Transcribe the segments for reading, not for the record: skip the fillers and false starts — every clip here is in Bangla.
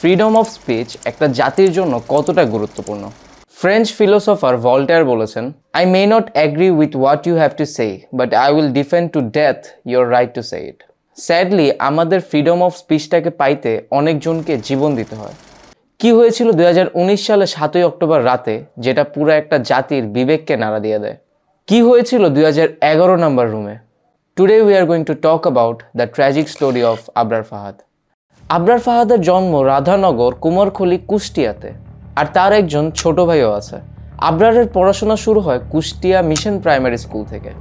ফ্রিডম অফ স্পিচ একটা জাতির জন্য কতটা গুরুত্বপূর্ণ। ফ্রেঞ্চ ফিলোসফার ভল্টেয়ার বলেছেন, I may not agree with what you have to say, but I will defend to death your right to say it. Sadly আমাদের ফ্রিডম অফ স্পিচটাকে পাইতে অনেকজনকে জীবন দিতে হয়। কি হয়েছিল 2019 সালে 7ই অক্টোবর রাতে, যেটা পুরো একটা জাতির বিবেককে নাড়া দিয়ে দেয়? কি হয়েছিল 2011 নম্বর রুমে? Today we are going to talk about the tragic story of Abrar Fahad. আবরার ফাহাদের জন্ম রাধানগর, কুমারখলি, কুষ্টিয়াতে, আর তার একজন ছোট ভাইও আছে। আবরারের পড়াশোনা শুরু হয় কুষ্টিয়া মিশন প্রাইমারি স্কুল থেকে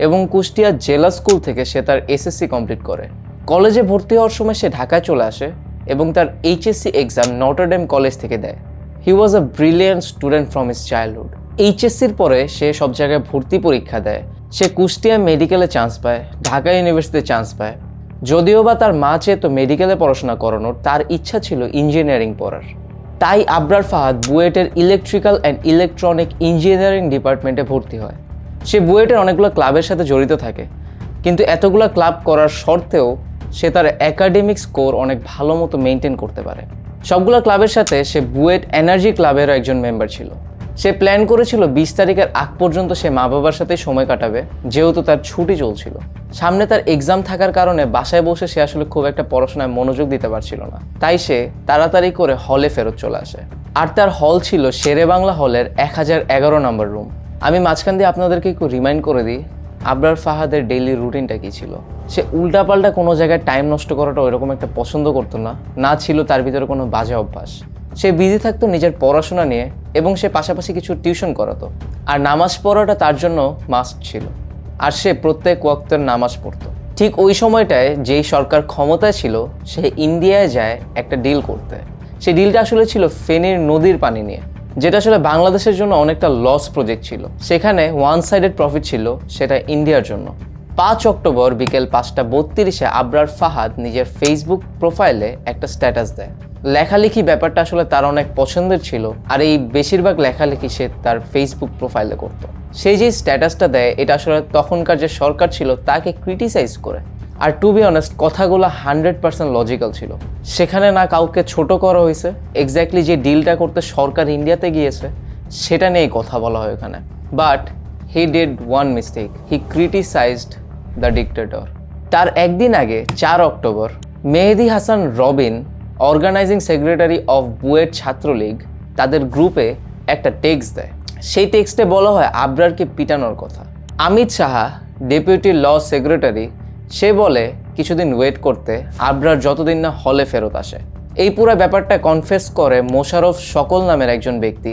এবং কুষ্টিয়া জেলা স্কুল থেকে সে তার এসএসসি কমপ্লিট করে। কলেজে ভর্তি হওয়ার সময় সে ঢাকায় চলে আসে এবং তার এইচএসসি এক্সাম নটরডেম কলেজ থেকে দেয়। He was a brilliant student from his childhood. এইচএসসির পরে সে সব জায়গায় ভর্তি পরীক্ষা দেয়। সে কুষ্টিয়া মেডিকেলে চান্স পায়, ঢাকা ইউনিভার্সিটিতে চান্স পায়। যদিও বা তার মা চেয়ে তো মেডিকেলে পড়াশোনা করানোর, তার ইচ্ছা ছিল ইঞ্জিনিয়ারিং পড়ার। তাই আবরার ফাহাদ বুয়েটের ইলেকট্রিক্যাল অ্যান্ড ইলেকট্রনিক ইঞ্জিনিয়ারিং ডিপার্টমেন্টে ভর্তি হয়। সে বুয়েটের অনেকগুলো ক্লাবের সাথে জড়িত থাকে, কিন্তু এতগুলো ক্লাব করার সত্ত্বেও সে তার একাডেমিক স্কোর অনেক ভালো মতো মেনটেন করতে পারে। সবগুলো ক্লাবের সাথে সে বুয়েট এনার্জি ক্লাবেরও একজন মেম্বার ছিল। সে প্ল্যান করেছিল 20 তারিখের আগ পর্যন্ত সে মা বাবার সাথে সময় কাটাবে, যেহেতু তার ছুটি চলছিল। সামনে তার এক্সাম থাকার কারণে বাসায় বসে সে আসলে খুব একটা পড়াশোনায় মনোযোগ দিতে পারছিল না। তাই সে তাড়াতাড়ি করে হলে ফেরত চলে আসে। আর তার হল ছিল শেরে বাংলা হলের 1011 নম্বর রুম। আমি মাঝখান দিয়ে আপনাদেরকে একটু রিমাইন্ড করে দিই, আবরার ফাহাদের ডেইলি রুটিনটা কী ছিল। সে উল্টাপাল্টা কোনো জায়গায় টাইম নষ্ট করাটা ওইরকম একটা পছন্দ করতো না, না ছিল তার ভিতরে কোনো বাজে অভ্যাস। সে বিজি থাকতো নিজের পড়াশোনা নিয়ে এবং সে পাশাপাশি কিছু টিউশন করাতো। আর নামাজ পড়াটা তার জন্য মাস্ট ছিল, আর সে প্রত্যেক ওয়াক্তের নামাজ পড়তো। ঠিক ওই সময়টায় যেই সরকার ক্ষমতায় ছিল, সে ইন্ডিয়ায় যায় একটা ডিল করতে। সেই ডিলটা আসলে ছিল ফেনীর নদীর পানি নিয়ে, যেটা আসলে বাংলাদেশের জন্য অনেকটা লস প্রজেক্ট ছিল। সেখানে ওয়ান সাইডেড প্রফিট ছিল, সেটা ইন্ডিয়ার জন্য। 5 অক্টোবর বিকেল 5:32 আবরার ফাহাদ নিজের ফেসবুক প্রোফাইলে একটা স্ট্যাটাস দেয়। লেখালেখি ব্যাপারটা আসলে তার অনেক পছন্দের ছিল, আর এই বেশিরভাগ লেখালেখি সে তার ফেসবুক প্রোফাইলে করত। সেই যে স্ট্যাটাসটা দেয়, এটা আসলে তখনকার যে সরকার ছিল তাকে ক্রিটিসাইজ করে। আর টু বি অনেস্ট, কথাগুলো 100% লজিক্যাল ছিল। সেখানে না কাউকে ছোট করা হয়েছে, এক্স্যাক্টলি যে ডিলটা করতে সরকার ইন্ডিয়াতে গিয়েছে সেটা নিয়েই কথা বলা হয় ওখানে। But he did one mistake, he criticized the dictator. তার একদিন আগে 4 October Mehedi Hasan Robin, organizing secretary of BUET Chhatra League, তাদের গ্রুপে একটা টেক্সট দেয়। সেই টেক্সটে বলা হয় আবরারকে পিটানোর কথা। অমিত সাহা, ডেপুটি ল সেক্রেটারি, সে বলে কিছুদিন ওয়েট করতে, আবরার যতদিন না হলে ফেরত আসে। এই পুরো ব্যাপারটা কনফেস করে মোশাররফ সকল নামের একজন ব্যক্তি,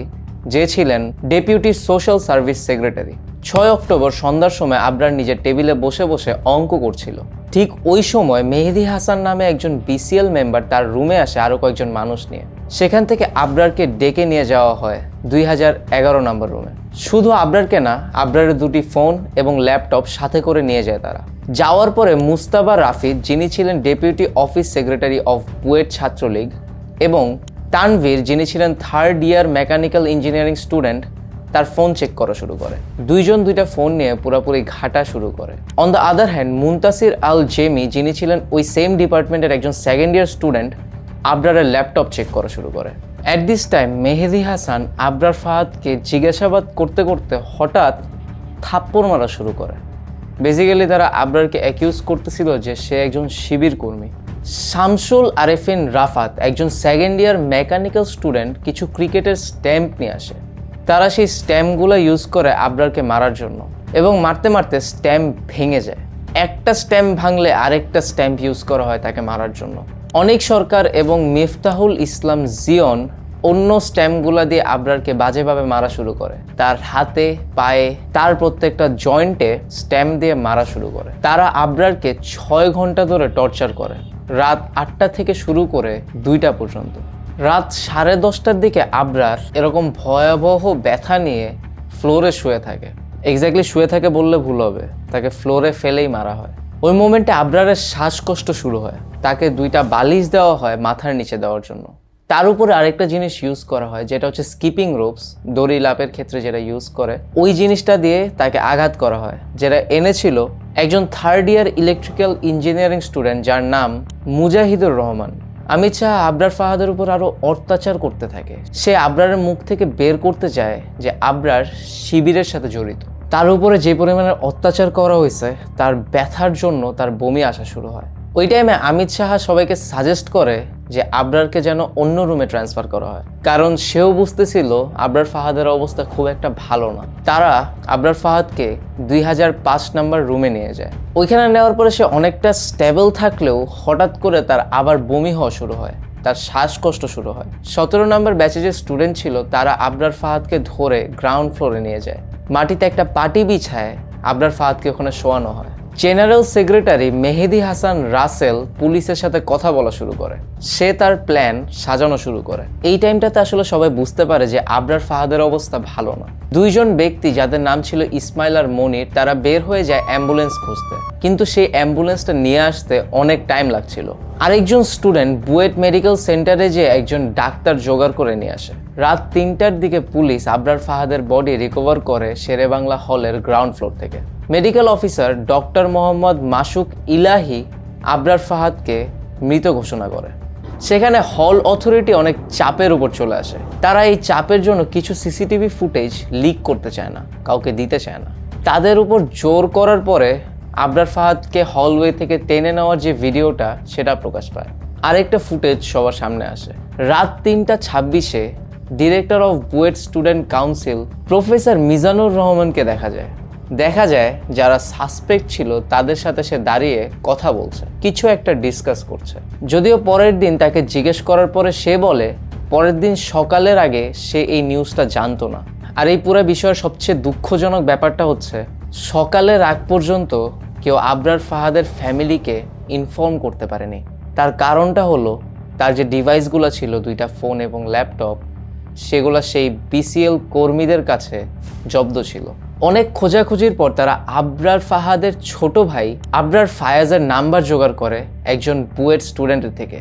যে ছিলেন deputy social service secretary. 6 October সন্ধ্যার সময় আবরার নিজের টেবিলে বসে বসে অঙ্ক করছিল। ঠিক ওই সময় মেহেদি হাসান নামে একজন বিসিএল মেম্বার তার রুমে আসে আরও কয়েকজন মানুষ নিয়ে। সেখান থেকে আবরারকে ডেকে নিয়ে যাওয়া হয় 2011 নম্বর রুমে। শুধু আবরারকে না, আবরারের 2টি ফোন এবং ল্যাপটপ সাথে করে নিয়ে যায় তারা। যাওয়ার পরে মুস্তাবা রাফিদ, যিনি ছিলেন deputy office secretary of BUET Chhatra League, এবং তানভীর, যিনি ছিলেন 3rd ইয়ার মেকানিক্যাল ইঞ্জিনিয়ারিং স্টুডেন্ট, তার ফোন চেক করা শুরু করে। দুইজন দুইটা ফোন নিয়ে পুরোপুরি ঘাটা শুরু করে। On the other hand, Muntasir Al Jemi, যিনি ছিলেন ওই সেম ডিপার্টমেন্টের একজন 2nd ইয়ার স্টুডেন্ট, আবরারের ল্যাপটপ চেক করা শুরু করে। At this time Mehedi Hasan Abrar ফাহাদকে জিজ্ঞাসাবাদ করতে করতে হঠাৎ থাপ্পড় মারা শুরু করে। বেসিক্যালি তারা আবরারকে অ্যাকিউজ করতেছিল যে সে একজন শিবির কর্মী। শামসুল আরেফিন রাফাত, একজন 2nd ইয়ার মেকানিক্যাল স্টুডেন্ট, কিছু ক্রিকেটের স্ট্যাম্প নিয়ে আসে। তারা সেই স্ট্যাম্পগুলো ইউজ করে আবরারকে মারার জন্য, এবং মারতে মারতে স্ট্যাম্প ভেঙে যায়। একটা স্ট্যাম্প ভাঙলে আরেকটা স্ট্যাম্প ইউজ করা হয় তাকে মারার জন্য। অনেক সরকার এবং মিফতাহুল ইসলাম জিয়ন অন্য স্ট্যাম্পগুলো দিয়ে আবরারকে বাজেভাবে মারা শুরু করে। তার হাতে, পায়ে, তার প্রত্যেকটা জয়েন্টে স্ট্যাম্প দিয়ে মারা শুরু করে। তারা আবরারকে 6 ঘন্টা ধরে টর্চার করে, রাত 8টা থেকে শুরু করে 2টা পর্যন্ত। রাত 10:30টার দিকে আবরার এরকম ভয়াবহ ব্যথা নিয়ে ফ্লোরে শুয়ে থাকে। এক্স্যাক্টলি শুয়ে থাকে বললে ভুল হবে, তাকে ফ্লোরে ফেলেই মারা হয়। ওই মোমেন্টে আবরারের শ্বাসকষ্ট শুরু হয়। তাকে 2টা বালিশ দেওয়া হয় মাথার নিচে দেওয়ার জন্য। তার উপরে আরেকটা জিনিস ইউজ করা হয়, যেটা হচ্ছে স্কিপিং রোপস, দড়ি লাফের ক্ষেত্রে যেটা ইউজ করে, ওই জিনিসটা দিয়ে তাকে আঘাত করা হয়, যেটা এনেছিল একজন 3rd ইয়ার ইলেকট্রিক্যাল ইঞ্জিনিয়ারিং স্টুডেন্ট, যার নাম মুজাহিদুর রহমান। আমির শাহ আবরার ফাহাদের উপর আরো অত্যাচার করতে থাকে। সে আবরারের মুখ থেকে বের করতে চায় যে আবরার শিবিরের সাথে জড়িত। তার উপরে যে পরিমাণের অত্যাচার করা হয়েছে তার ব্যথার জন্য তার বমি আসা শুরু হয়। ওই টাইমে আমির শাহ সবাইকে সাজেস্ট করে যে আবরারকে যেন অন্য রুমে ট্রান্সফার করা হয়, কারণ সেও বুঝতেছিল আবরার ফাহাদের অবস্থা খুব একটা ভালো না। তারা আবরার ফাহাদকে 2005 নাম্বার রুমে নিয়ে যায়। ওইখানে নেওয়ার পরে সে অনেকটা স্টেবল থাকলেও হঠাৎ করে তার আবার বমি হওয়া শুরু হয়, তার শ্বাসকষ্ট শুরু হয়। 17 নম্বর ব্যাচে যে স্টুডেন্ট ছিল তারা আবরার ফাহাদকে ধরে গ্রাউন্ড ফ্লোরে নিয়ে যায়। মাটিতে একটা পাটি বিছায় আবরার ফাহাদকে ওখানে শোয়ানো হয়। জেনারেল সেক্রেটারি মেহেদি হাসান রাসেল পুলিশের সাথে কথা বলা শুরু করে। সে তার প্ল্যান সাজানো শুরু করে। এই টাইমটাতে আসলে সবাই বুঝতে পারে যে আবরার ফাহাদের অবস্থা ভালো না। দুইজন ব্যক্তি যাদের নাম ছিল ইসমাইল আর মনির, তারা বের হয়ে যায় অ্যাম্বুলেন্স খুঁজতে, কিন্তু সেই অ্যাম্বুলেন্সটা নিয়ে আসতে অনেক টাইম লাগছিল। আরেকজন স্টুডেন্ট বুয়েট মেডিকেল সেন্টারে যে একজন ডাক্তার জোগাড় করে নিয়ে আসে। রাত 3টার দিকে পুলিশ আবরার ফাহাদের বডি রিকভার করে শেরেবাংলা হলের গ্রাউন্ড ফ্লোর থেকে। মেডিকেল অফিসার ডক্টর মোহাম্মদ মাসুক ইলাহি আবরার ফাহাদকে মৃত ঘোষণা করে। সেখানে হল অথরিটি অনেক চাপের উপর চলে আসে। তারা এই চাপের জন্য কিছু সিসিটিভি ফুটেজ লিক করতে চায় না, কাউকে দিতে চায় না। তাদের উপর জোর করার পরে আবরার ফাহাদকে হলওয়ে থেকে টেনে নেওয়ার যে ভিডিওটা সেটা প্রকাশ পায়। আরেকটা ফুটেজ সবার সামনে আসে। রাত 3:26-এ director of BUET student council professor Mizanur রহমানকে দেখা যায় যারা সাসপেক্ট ছিল তাদের সাথে সে দাঁড়িয়ে কথা বলছে, কিছু একটা ডিসকাস করছে। যদিও পরের দিন তাকে জিজ্ঞেস করার পরে সে বলে পরের দিন সকালের আগে সে এই নিউজটা জানতো না। আর এই পুরো বিষয়ের সবচেয়ে দুঃখজনক ব্যাপারটা হচ্ছে সকালের আগ পর্যন্ত কেউ আবরার ফাহাদের ফ্যামিলিকে ইনফর্ম করতে পারেনি। তার কারণটা হলো তার যে ডিভাইসগুলো ছিল, 2টা ফোন এবং ল্যাপটপ, সেগুলো সেই বিসিএল কর্মীদের কাছে জব্দ ছিল। অনেক খোঁজাখুঁজির পর তারা আবরার ফাহাদের ছোট ভাই আবরার ফায়াজের নাম্বার জোগাড় করে একজন বুয়েট স্টুডেন্টের থেকে,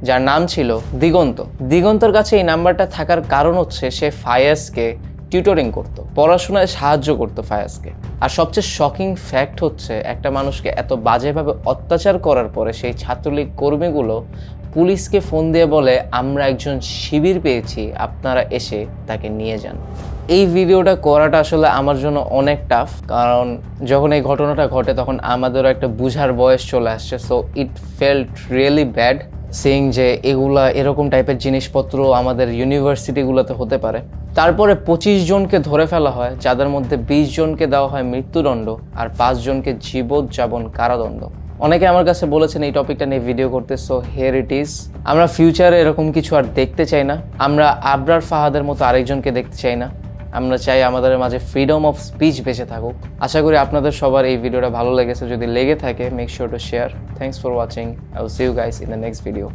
যার নাম ছিল দিগন্ত। দিগন্তর কাছে এই নাম্বারটা থাকার কারণ হচ্ছে সে ফায়াজকে টিউটরিং করতো, পড়াশোনায় সাহায্য করতো ফায়াজকে। আর সবচেয়ে শকিং ফ্যাক্ট হচ্ছে একটা মানুষকে এত বাজেভাবে অত্যাচার করার পরে সেই ছাত্রলীগ কর্মীগুলো পুলিশকে ফোন দিয়ে বলে আমরা একজন শিবির পেয়েছি, আপনারা এসে তাকে নিয়ে যান। এই ভিডিওটা করাটা আসলে আমার জন্য অনেক টাফ, কারণ যখন এই ঘটনাটা ঘটে তখন আমাদেরও একটা বুঝার বয়স চলে আসছে। So it felt really bad Singh যে এরকম টাইপের জিনিসপত্র আমাদের ইউনিভার্সিটিগুলোতে হতে পারে। তারপরে 25 জনকে ধরে ফেলা হয়, যাদের মধ্যে 20 জনকে দেওয়া হয় মৃত্যুদণ্ড আর 5 জনকে জীবনযাপন কারাদণ্ড। অনেকে আমার কাছে বলেছেন এই টপিকটা নিয়ে ভিডিও করতে, সো হিয়ার ইট ইজ। আমরা ফিউচারে এরকম কিছু আর দেখতে চাই না। আমরা আবরার ফাহাদের মতো আরেকজনকে দেখতে চাই না। আমরা চাই আমাদের মাঝে ফ্রিডম অফ স্পিচ বেঁচে থাকুক। আশা করি আপনাদের সবার এই ভিডিওটা ভালো লেগেছে। যদি লেগে থাকে make sure to share. Thanks for watching. I will see you guys in the next video.